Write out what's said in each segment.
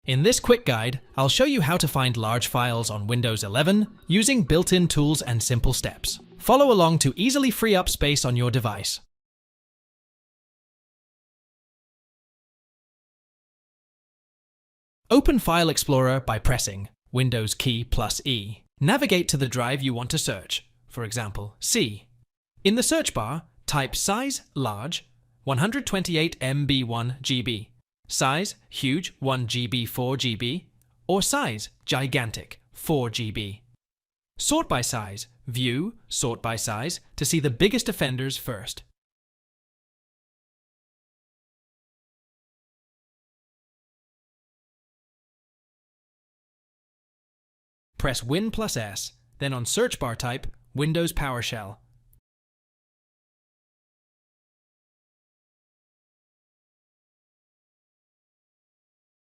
In this quick guide, I'll show you how to find large files on Windows 11 using built-in tools and simple steps. Follow along to easily free up space on your device. Open File Explorer by pressing Windows key plus E. Navigate to the drive you want to search, for example, C. In the search bar, type size large 128 MB 1 GB, size huge 1 GB 4 GB, or size gigantic 4 GB. Sort by size, view sort by size to see the biggest offenders first. Press Win plus S, then on search bar type Windows Powershell.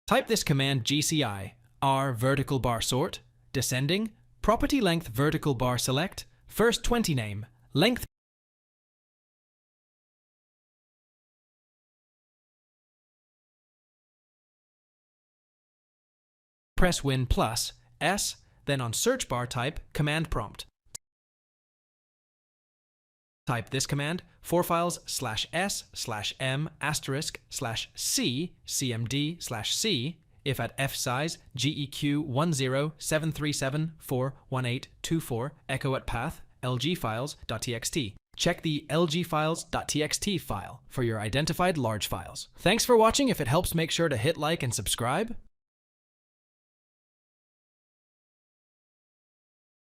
Type this command GCI, R vertical bar sort, descending, property length vertical bar select, first 20 name, length. Press Win plus S, then on search bar type command prompt. Type this command, forfiles/s/m***c cmd/c if at fsize geq107374184 echo at path lgfiles.txt. Check the lgfiles.txt file for your identified large files. Thanks for watching. If it helps, make sure to hit like and subscribe.